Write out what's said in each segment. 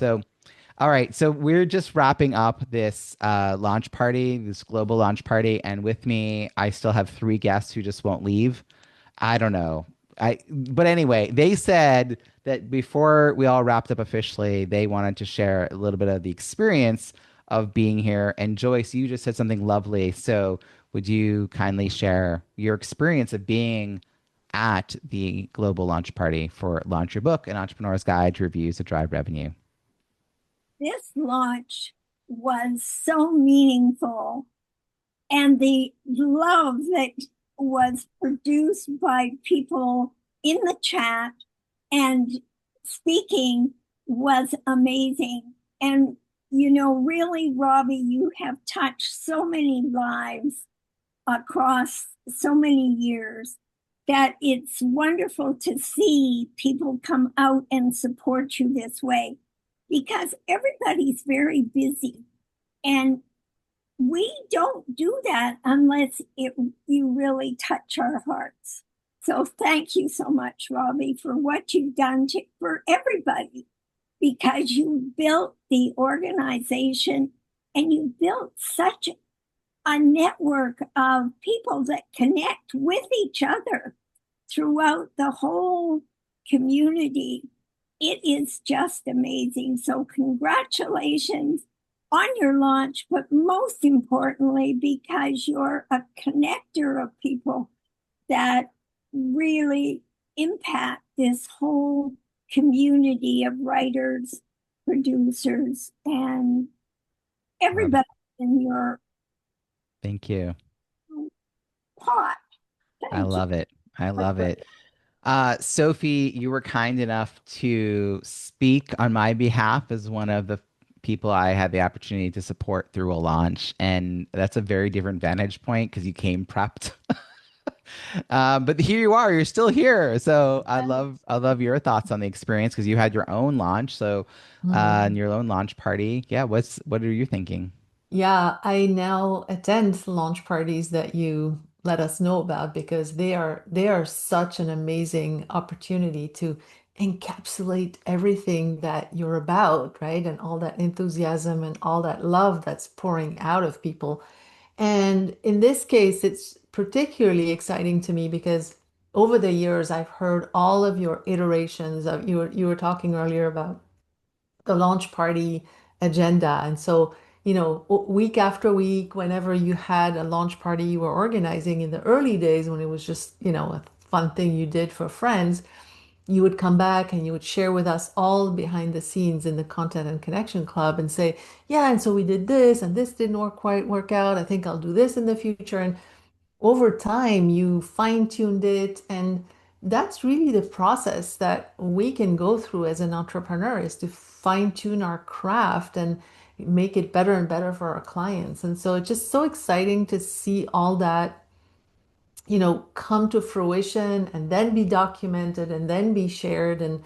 So, all right. So we're just wrapping up this launch party, this global launch party, and with me, I still have three guests who just won't leave. I don't know. But anyway, they said that before we all wrapped up officially, they wanted to share a little bit of the experience of being here. And Joyce, you just said something lovely. So would you kindly share your experience of being at the global launch party for Launch Your Book, an entrepreneur's guide to reviews that drive revenue? This launch was so meaningful, and the love that was produced by people in the chat and speaking was amazing. And, really, Robbie, you have touched so many lives across so many years that it's wonderful to see people come out and support you this way because everybody's very busy. And we don't do that unless you really touch our hearts. So thank you so much, Robbie, for what you've done for everybody, because you built the organization and you built such a network of people that connect with each other throughout the whole community. It is just amazing. So, congratulations on your launch, but most importantly, because you're a connector of people that really impact this whole community of writers, producers, and Love it. everybody in your Thank you. pot. I Thank you. love it. I love it. Sophie, you were kind enough to speak on my behalf as one of the people I had the opportunity to support through a launch. And that's a very different vantage point because you came prepped. But here you are, you're still here. So I love your thoughts on the experience because you had your own launch. So and Mhm. your own launch party. Yeah, what are you thinking? Yeah, I now attend launch parties that you let us know about because they are such an amazing opportunity to encapsulate everything that you're about, right? And all that enthusiasm and all that love that's pouring out of people. And in this case, it's particularly exciting to me because over the years I've heard all of your iterations of you were talking earlier about the launch party agenda. And so, week after week, whenever you had a launch party you were organizing in the early days when it was just, a fun thing you did for friends, you would come back and you would share with us all behind the scenes in the Content and Connection Club and say, yeah, and so we did this and this didn't quite work out. I think I'll do this in the future. And over time you fine-tuned it, and that's really the process that we can go through as an entrepreneur, is to fine-tune our craft and make it better and better for our clients. And so it's just so exciting to see all that, come to fruition and then be documented and then be shared, and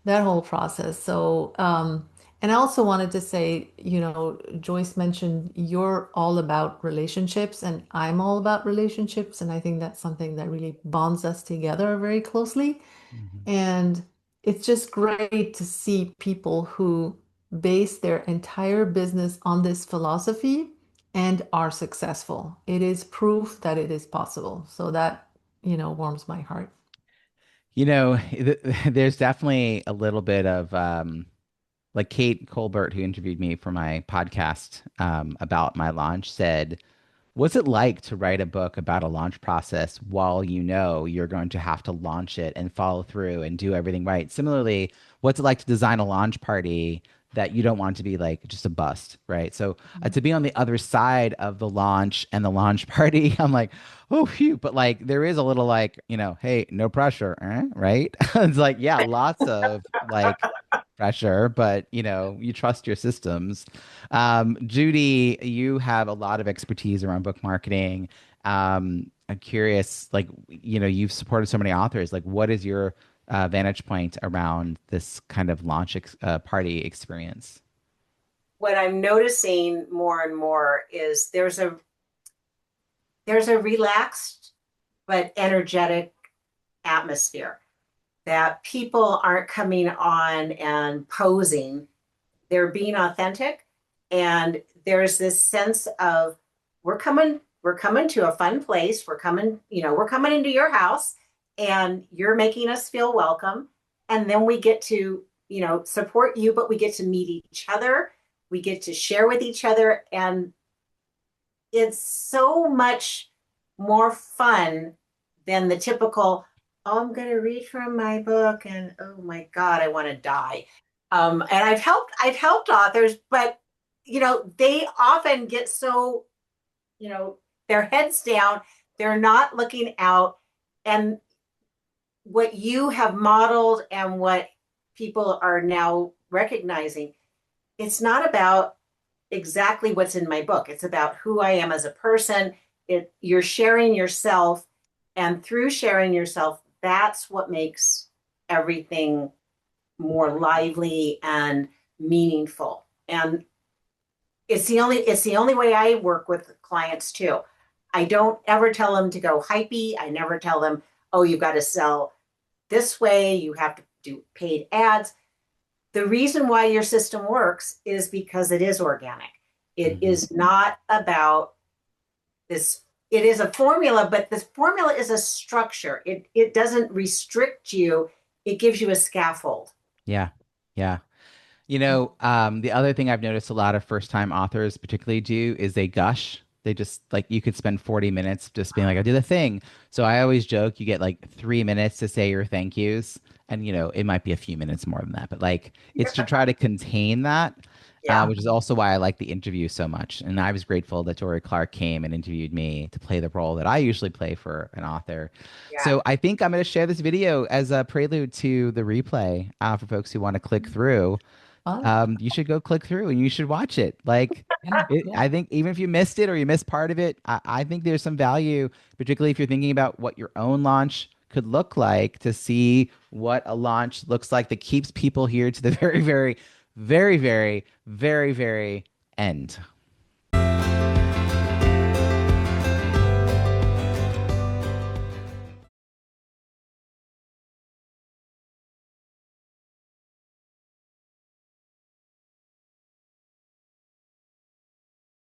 that whole process. So, and I also wanted to say, Joyce mentioned you're all about relationships and I'm all about relationships. And I think that's something that really bonds us together very closely. Mhm. And it's just great to see people who base their entire business on this philosophy and are successful. It is proof that it is possible. So that, warms my heart. There's definitely a little bit of like Kate Colbert, who interviewed me for my podcast about my launch, said, what's it like to write a book about a launch process while you know you're going to have to launch it and follow through and do everything right? Similarly, what's it like to design a launch party that you don't want to be like just a bust, right? So to be on the other side of the launch and the launch party, I'm like, oh, phew. But like, there is a little like, hey, no pressure, right? It's like, yeah, lots of like pressure, but you trust your systems. Judy, you have a lot of expertise around book marketing. I'm curious, like, you've supported so many authors. Like, what is your vantage point around this kind of launch party experience? What I'm noticing more and more is there's a relaxed but energetic atmosphere, that people aren't coming on and posing they're being authentic, and there's this sense of we're coming to a fun place. We're coming into your house and you're making us feel welcome. And then we get to, support you, but we get to meet each other. We get to share with each other. And it's so much more fun than the typical, oh, I'm going to read from my book and oh my God, I want to die. And I've helped authors, but they often get so, you know, their heads down, they're not looking out. And what you have modeled and what people are now recognizing, it's not about exactly what's in my book. It's about who I am as a person. You're sharing yourself, and through sharing yourself, that's what makes everything more lively and meaningful. And it's the only way I work with clients too. I don't ever tell them to go hypey. I never tell them, oh, you've got to sell this way, you have to do paid ads. The reason why your system works is because it is organic. It is not about this. It is a formula, but this formula is a structure. It doesn't restrict you. It gives you a scaffold. Yeah. Yeah. The other thing I've noticed a lot of first-time authors particularly do is they gush. They just like you could spend 40 minutes just being like, I did the thing. So I always joke you get like 3 minutes to say your thank yous. And it might be a few minutes more than that, but like it's to try to contain that, Yeah, which is also why I like the interview so much. And I was grateful that Dory Clark came and interviewed me to play the role that I usually play for an author. yeah. So I think I'm going to share this video as a prelude to the replay for folks who want to click through. Fun. You should go click through and you should watch it. Like, Yeah, yeah. I think even if you missed it or you missed part of it, I think there's some value, particularly if you're thinking about what your own launch could look like, to see what a launch looks like that keeps people here to the very, very, very, very, very, very end.